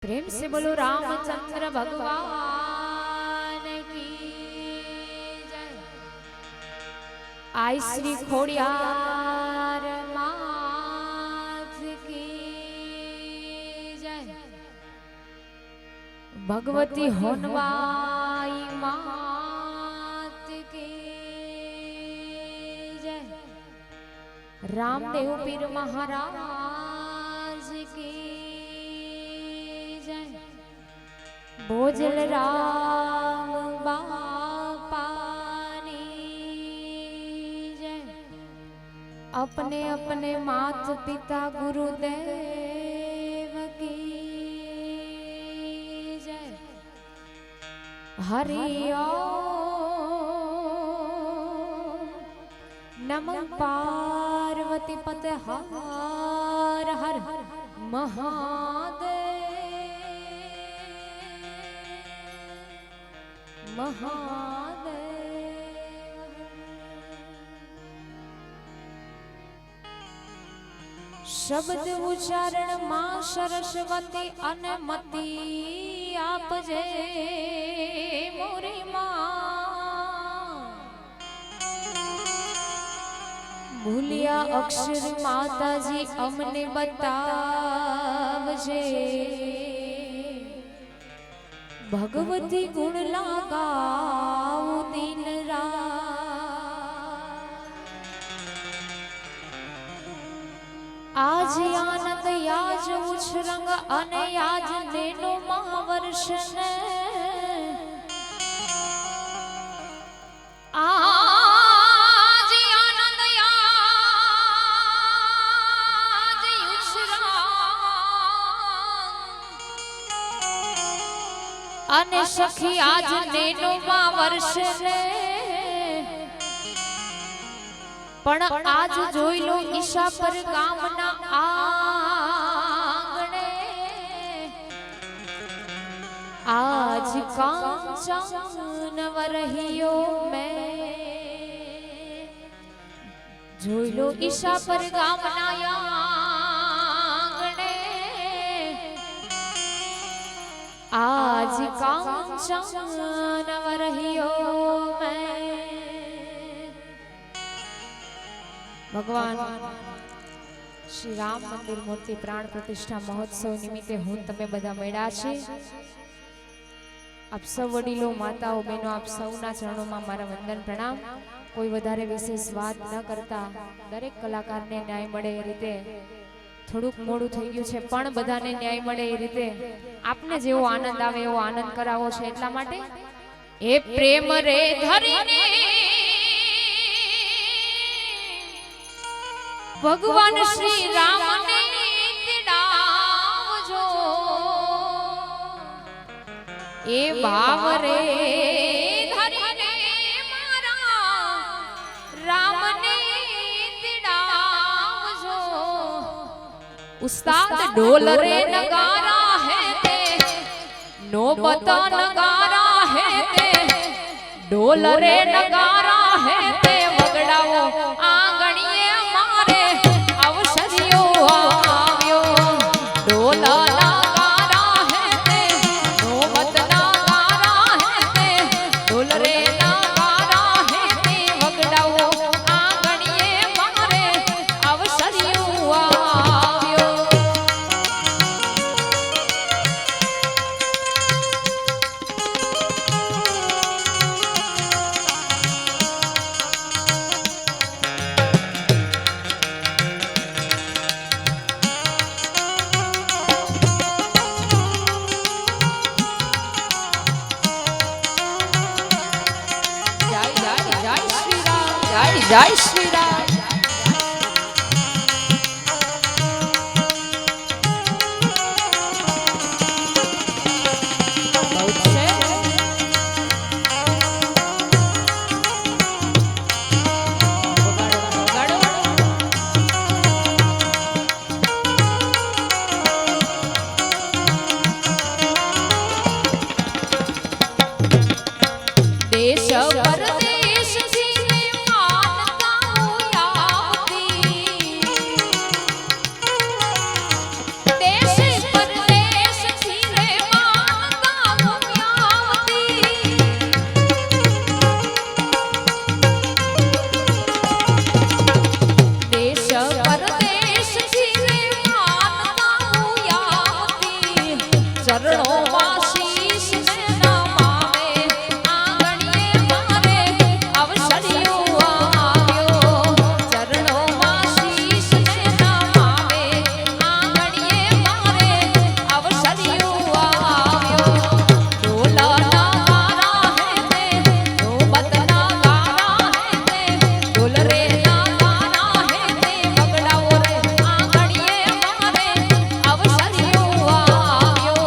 प्रेम से बोलो रामचंद्र भगवान की जय। आई श्री खोड़ियार मात की जय। भगवती होनवाई मात की जय। रामदेव पीर महाराज की भोजल राम बापानी जय। अपने अपने मात पिता गुरुदेव की जय। हरि ओम नमः पार्वती पते हर हर महादेव महादेव। शब्द उच्चारण मां सरस्वती अनुमति आपजे मोरी मां। भूलिया अक्षर माताजी अमने बतावजे। भगवती गुण लगाओ दिन रात। आज आनंद याज उछरंग अने याज नेनो महावर्ष ने। आज आनंद याज उछरंग अने सखी आज नेनो मा वर्ष ने। पण आज जोई लो ईशा पर गामना आंगणे। आज कांचन वरहियो में जोई लो ईशा पर गामना आंगणे। आज कांचन वरहियो में। भगवान श्री राम मंदिर मूर्ति प्राण प्रतिष्ठा महोत्सव निमित्ते हूँ तमे बधा मेळ्या छे। आप सौ वडीलो माताओ बहनों आप सौना चरणों में मारा वंदन प्रणाम। कोई वधारे विशेष बात न करता दरेक कलाकार ने न्याय मळे ए रीते थोड़ुंक मोडुं थई गयुं छे पण बधाने न्याय मळे ए रीते आपने जेवो आनंद आवे एवो आनंद करावो छे। એટલા માટે ए प्रेम रे धरीने भगवान श्री राम ने तिड़ावजो। ए भाव रे धरीने मारा राम ने तिड़ावजो। उस्ताद ढोल रे नगारा है ते नौबत नगारा है ते। ढोल रे नगारा है ते वगड़ाओ आंगणिए मारे अवसरियो आव्यो। ढोल नगारा है ते नौबत नगारा है ते। ढोल रे नगारा है ते वगड़ाओ आंगणिए मारे अवसरियो आव्यो। जय श्री राम। देश परदेश जी ने मानता ચરણોમાં શીશ ને નમાવે આંગણીએ મારે અવસરિયું આવ્યો ચરણોમાં શીશ ને નમાવે આંગણીએ મારે અવસરિયું આવ્યો ઢોલના ગારા હે તે નોબતના ગારા હે તે ઢોલ રે ના ગારા હે તે બગડાઓ રે આંગણીએ મારે અવસરિયું આવ્યો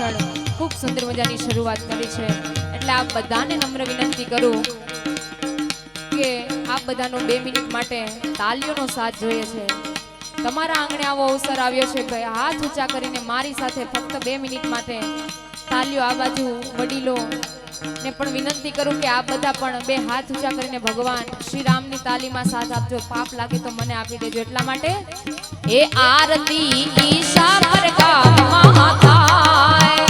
પાછળ ખૂબ સુંદર મજાની શરૂઆત કરી છે એટલે આપ બધાને નમ્ર વિનંતી કરું કે આપ બધાનો 2 મિનિટ માટે તાલીઓનો સાથ જોઈએ છે. તમારા આંગણે આવો અવસર આવ્યો છે ભાઈ, હાથ ઊંચા કરીને મારી સાથે ફક્ત 2 મિનિટ માટે તાલીઓ. આ બાજુ વડીલો ને પણ વિનંતી કરું કે આપ બધા પણ 2 હાથ ઊંચા કરીને ભગવાન શ્રી રામની તાલીમાં સાથ આપજો. પાપ લાગે તો મને આપી દેજો. એટલા માટે એ આરતી ઈશા પર ગામમાં થાય,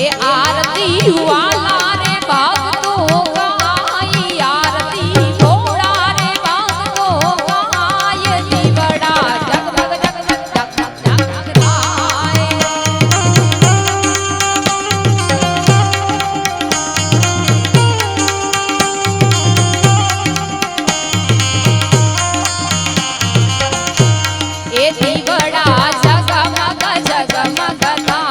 એ આરતી વાલા રે ભક્તો ગાય, આરતી ભોળા રે ભક્તો ગાય, દીવડા જગમગ જગમગ જગમગ જગમગ થાય. એ દીવડા જગમગ જગમગ થાય.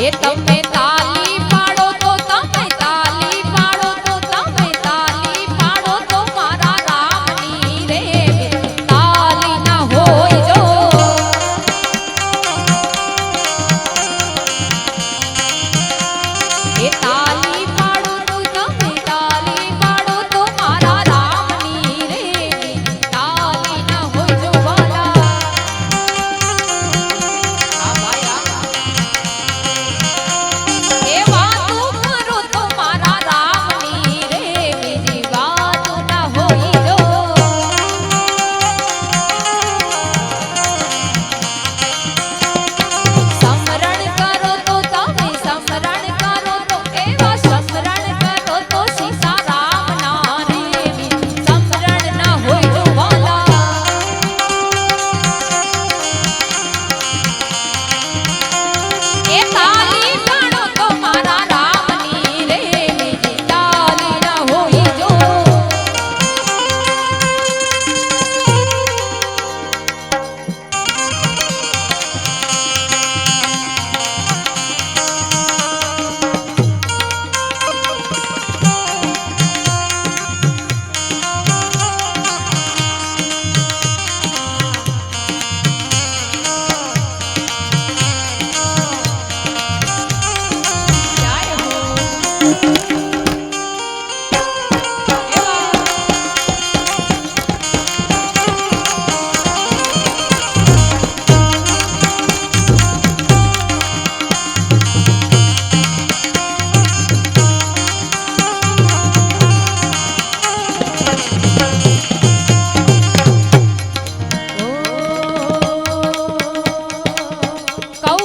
એ તમે તાલી પાડો તો તમે તાલી પાડો તો તમે તાલી પાડો તો મારા રામની રે તાલી ના હોય જો. એ તાલી પાડો તો તમે તાલી પાડો તો મારા રામની રે તાલી ના હોય જો વાલા. આ ભાઈ આ એ વાતો કરો તો મારા રામની રે બીજી વાતો ના હોય જો. સમરણ કરો તો તમે સમરણ કરો તો એવા સમરણ કરો તો સીતારામ ના રે બીજી સમરણ ના હોય જો વાલા. એ તાલી પાડો તો મારા રામની રે બીજી તાલી ના હોય જો. જય હો.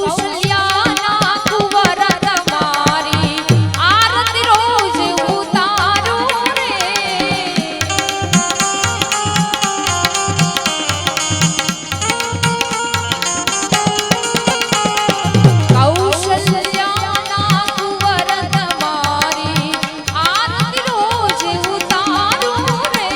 કૌશલ્યાના કુંવર તમારી આરતી રોજ ઉતારું રે. કૌશલ્યાના કુંવર તમારી આરતી રોજ ઉતારું રે.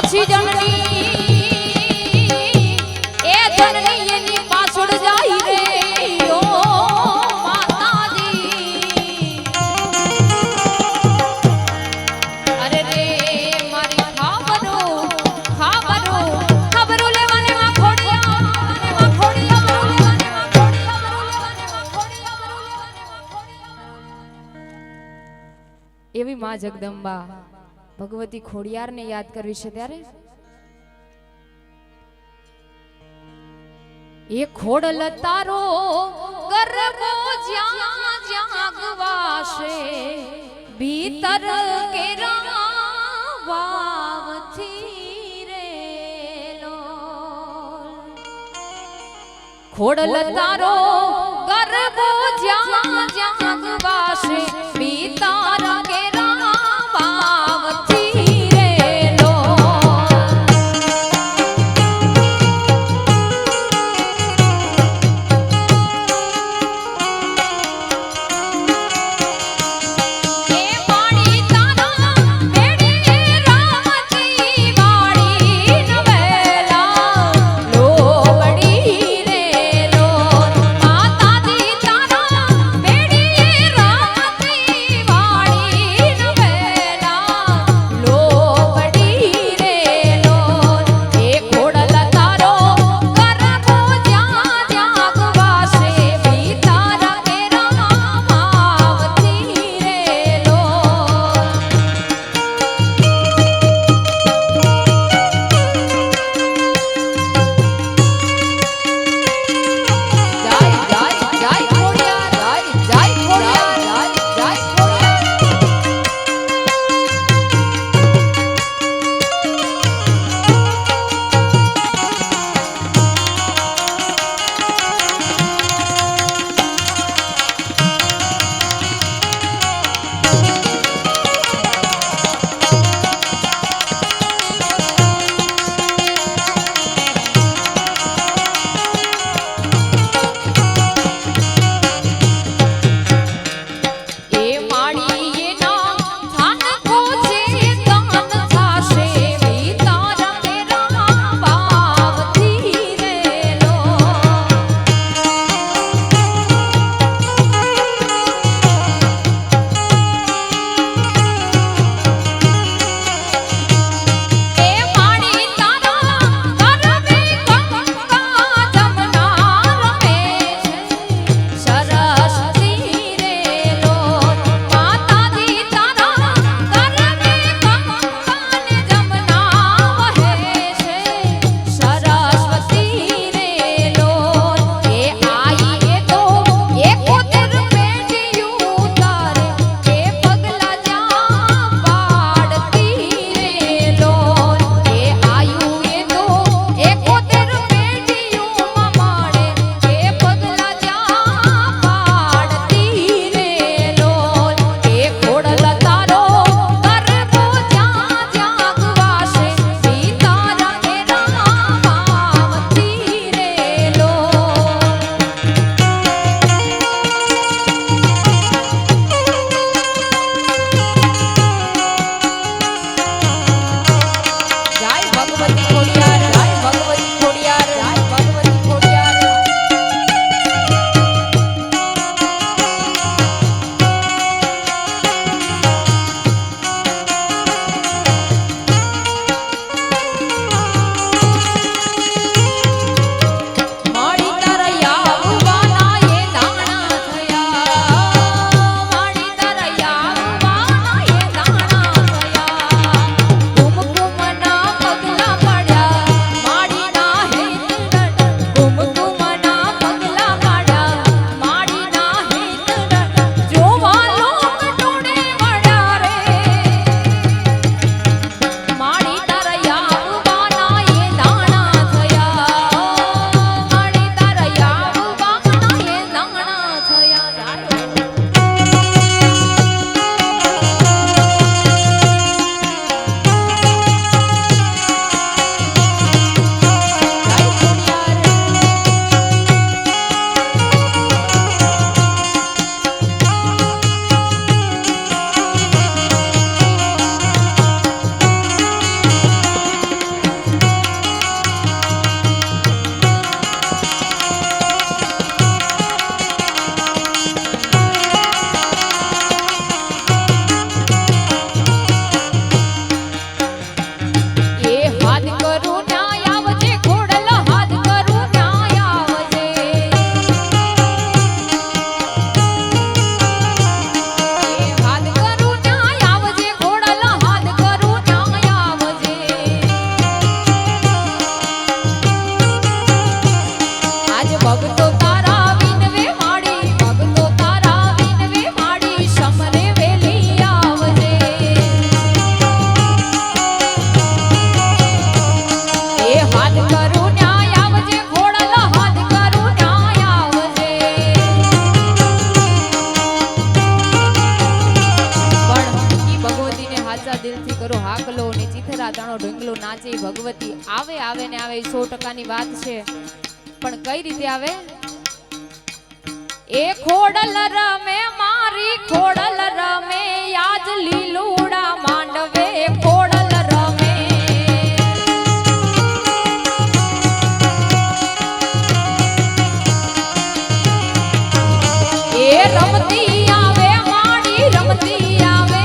પછી જમણી એ જનની એની પાછળ જાય રે ઓ માતાજી અરે રે મારી ખબરો લેવાને માં એવી માં જગદંબા ભગવતી ખોડિયારને યાદ કરવી છે ત્યારે એ ખોડલ તારો ગરબો જ્યાં જ્યાં ગવાશે ભીતર કેરા વાવથી રે ખોડલ તારો ગરબો જ્યાં જ્યાં ગવાશે ભીતર કેરા વાવથી બેડી દિલથી કરો હાકલો ને ચીથરા તાણો ઢોંગલો નાચે ભગવતી આવે આવે ને આવે 100% ની વાત છે પણ કઈ રીતે આવે એ ખોડલ રમે મારી ખોડલ રમે આજ લીલુડા માંડવે ખોડલ રમે એ રમતી આવે માડી રમતી આવે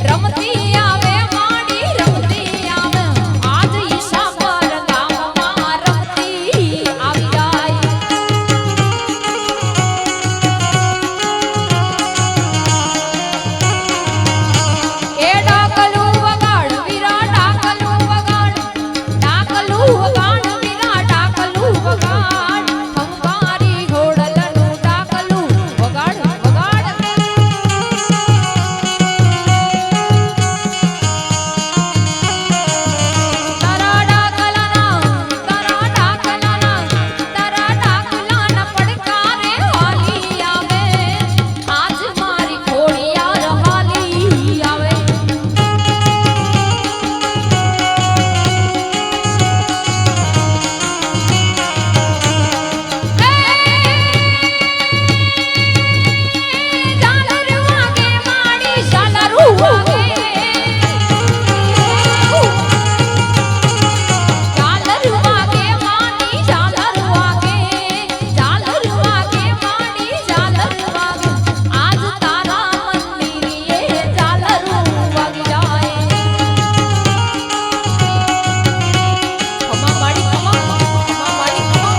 રમતી આવે માડી રમતી આવે આજ ઈશા પર ગામમાં રમતી આવી જાય એ ડાકલું વગાડ વીરા ડાકલું વગાડ ડાકલું વગાડ વીરા ડાકલું વગાડ ખંભારી ઘોડલનું ડાકલું વગાડ વગાડ તારા ડાકલાના પડકારે હાલી આવે આજ મારી ખોડિયાર હાલી આવે ઝાલર વાગે માડી ઝાલર વાગે ઝાલર વાગે માડી ઝાલર વાગે ઝાલર વાગે માડી ઝાલર વાગે આજ તારા મંદિરે ઝાલર વાગી જાય ખમા માડી ખમા માડી ખમા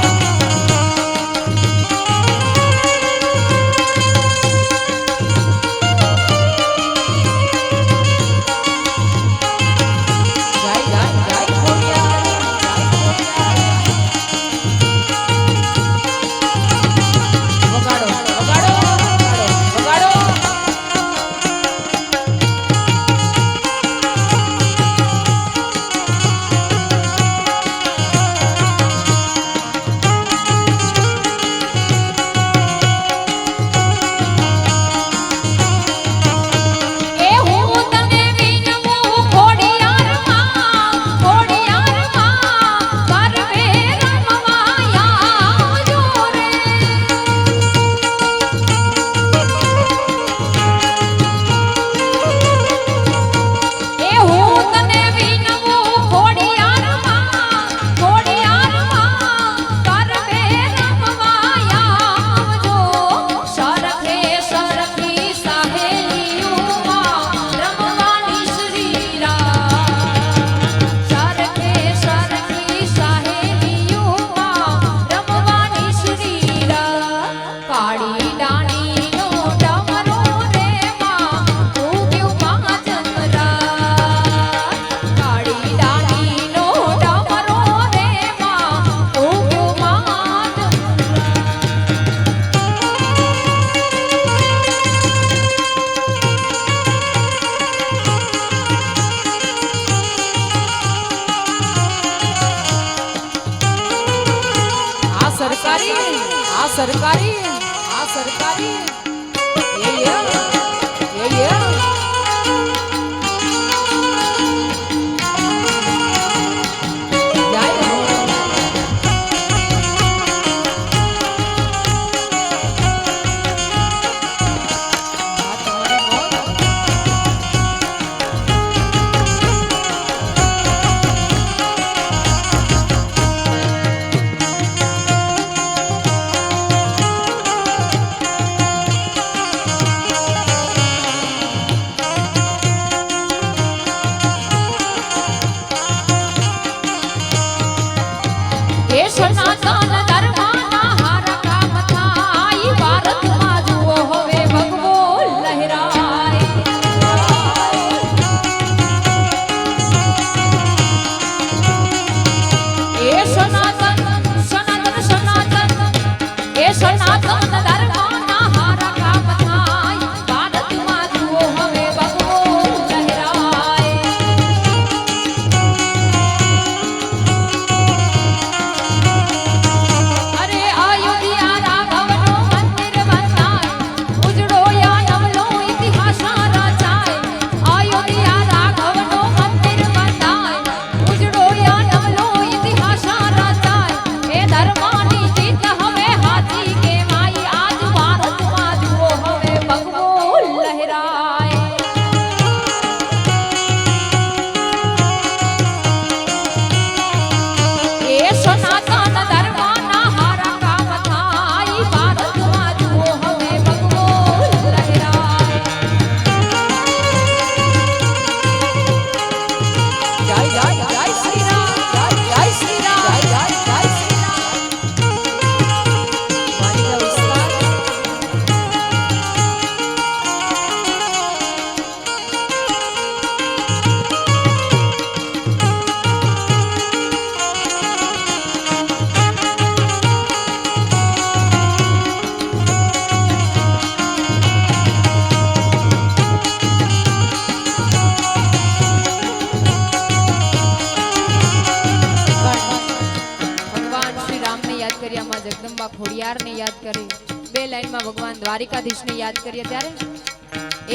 કરી બે લાઈનમાં ભગવાન દ્વારિકાધીશને યાદ કરીએ ત્યારે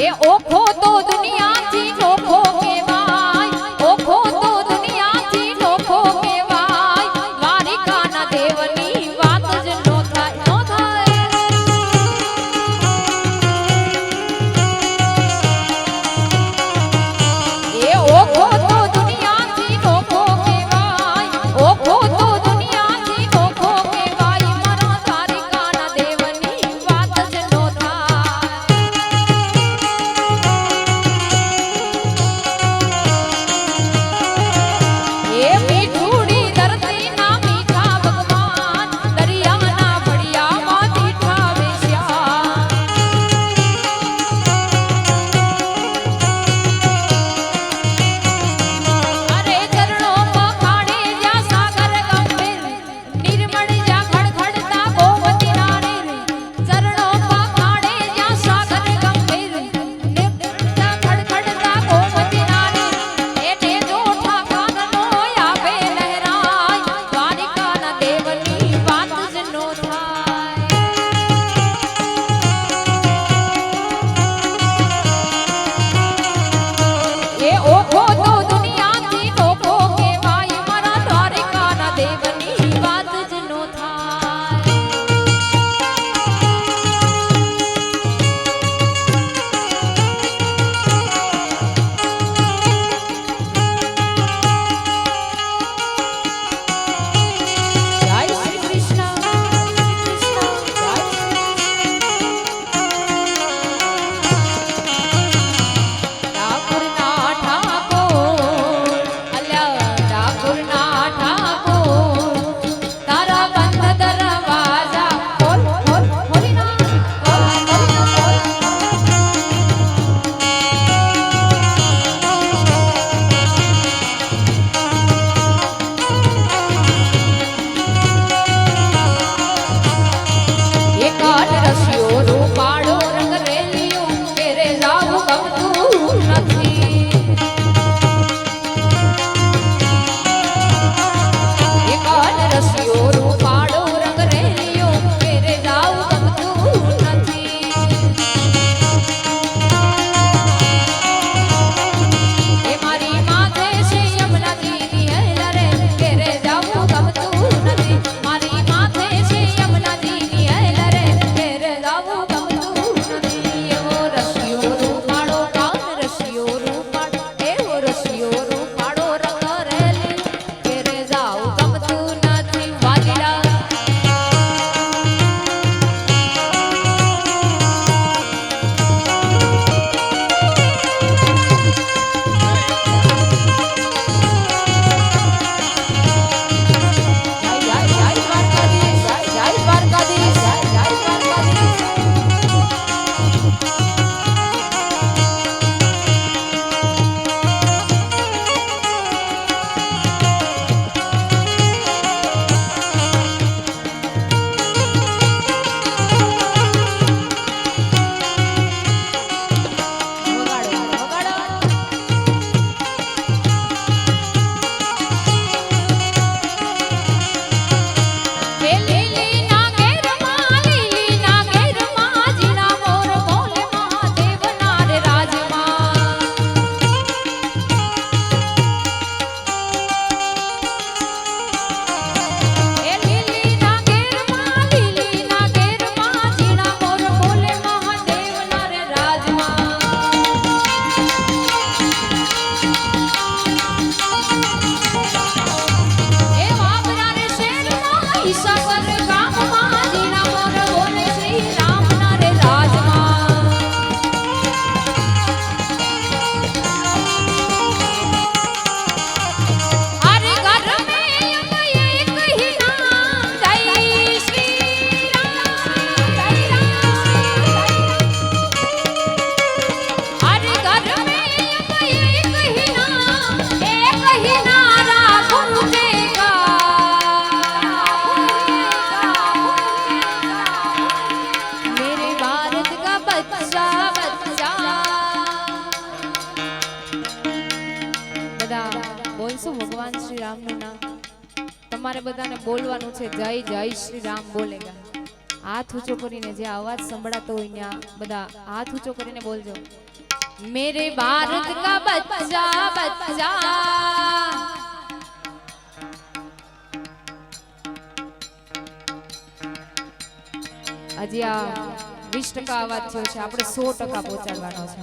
એ ઓખો તો દુનિયાથી નોખો કહેવાય, ઓખો તો દુનિયાથી નોખો કહેવાય, દ્વારિકાના દેવની વાત જ નો થાય, નો થાય. એ ઓખો તો દુનિયાથી નોખો કહેવાય, ઓખો તો દુનિયાથી નોખો કહેવાય, મારા દ્વારિકાના દેવની વાત જ નો થાય. એ મીઠુડી ધરતીના મીઠા ભગવાન, દરિયાના ફળિયામાં દીઠા વેશ્યા. અરે ચરણો પખાડે જ્યાં સાગર ગંભીર, નિર્મળ જ્યાં ખડખડતા ગોમતી નારી. ચરણો પખાડે જ્યાં સાગર ગંભીર, નિર્મળ જ્યાં ખડખડતા ગોમતી નારી. એને જો ઠાકારનો આવે લહેરાય, દ્વારિકાના દેવની વાત જ નો થાય. એ ઓખો તો દુનિયાથી નોખો કહેવાય, મારા દ્વારિકાના દેવની વાત જ નો થાય. જય શ્રી કૃષ્ણ, જય ઠાકુરના ઠાકોર, અલ્યા ઠાકુરના ઠાકોર, તારા બંધ દરવાજા ખોલ ખોલ ખોલી નાખ, ખોલ ખોલ ખોલ. એકાદ રસિયો રૂપાળો રંગ રેલિયો, ઘેરે જાવું ગમતું નથી. એકાદ રસિયો રૂપાળો રંગ રેલિયો, ઘેરે જાવું ગમતું નથી. એ મારી માથે છે યમુનાજીની હેલ રે, ઘેરે જાવું ગમતું નથી. મારી માથે છે યમુનાજીની હેલ રે, ઘેરે જાવું ગમતું નથી. એવો રસિયો રૂપાળો કાન રસિયો રૂપાળો, એવો રસિયો રૂપાળો રંગ રેલી, ઘેરે જાવું ગમતું નથી. વાલીડા જય જય જય દ્વારકાધીશ, જય જય દ્વારકાધીશ, જય જય દ્વારકાધીશ. વગાડો વગાડો. એ લીલીના ઘેરમાં, લીલીના ઘેરમાં, ઝીણા મોર બોલે મહાદેવના રે રાજમાં. એ લીલીના ઘેરમાં, લીલીના ઘેરમાં, ઝીણા મોર બોલે મહાદેવના રે રાજમાં. એ વાવરા રે શેરમાં, ઈશાપર ગામમાં, ઝીણા મોર બોલે શ્રી રામના રે રાજમાં. અરે ઘર મેં એક ही नाम, जय श्री राम, जय राम. अरे घर में एक ही नाम, एक ही नारा गूंजेगा. मेरे भारत का बच्चा बच्चा. બધા બોલશું ભગવાન શ્રી રામનું નામ. તમારે બધાને બોલવાનું છે જય જય શ્રી રામ બોલેગા. હાથ ઊંચો કરીને જે અવાજ સંભળાતો હોય ત્યાં બધા હાથ ઊંચો કરીને બોલજો મેરે ભારત કા બચ્ચા બચ્ચા હજી આ 20% અવાજ થયો છે આપણે 100% પહોંચાડવાનો છે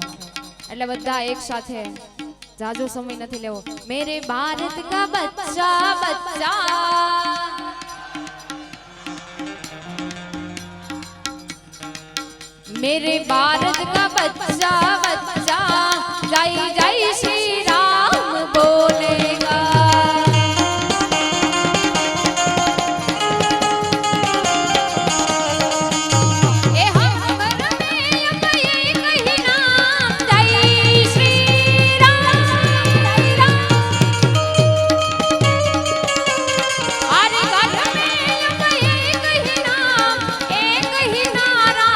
એટલે બધા એક સાથે જાજો સમય નથી લેવો મેરે ભારત કા બચ્ચા બચ્ચા मेरे भारत का बच्चा बच्चा जय जय श्री राम बोलेगा ए हम घर में अब ये कही नाम जय श्री राम अरे घर में अब ये कही नाम एक ही नारा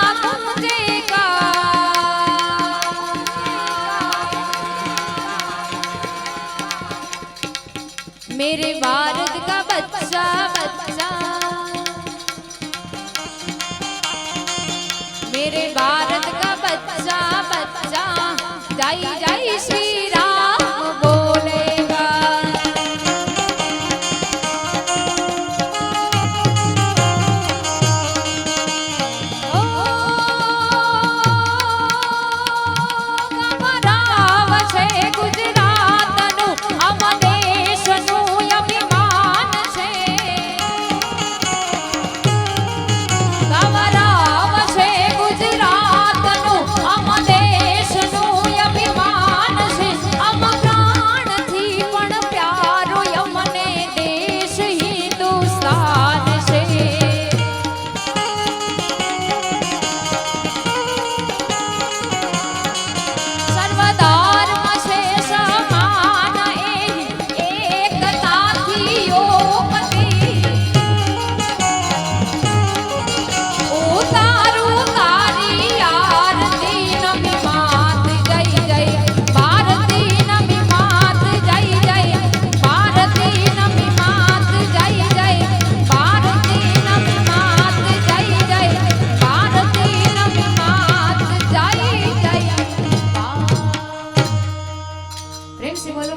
मेरे भारत का बच्चा बच्चा मेरे भारत का बच्चा बच्चा जय जय श्री राम बोलेगा ओ कमराव छे गुजरातनु अमने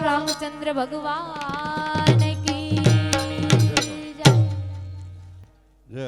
रामचंद्र भगवान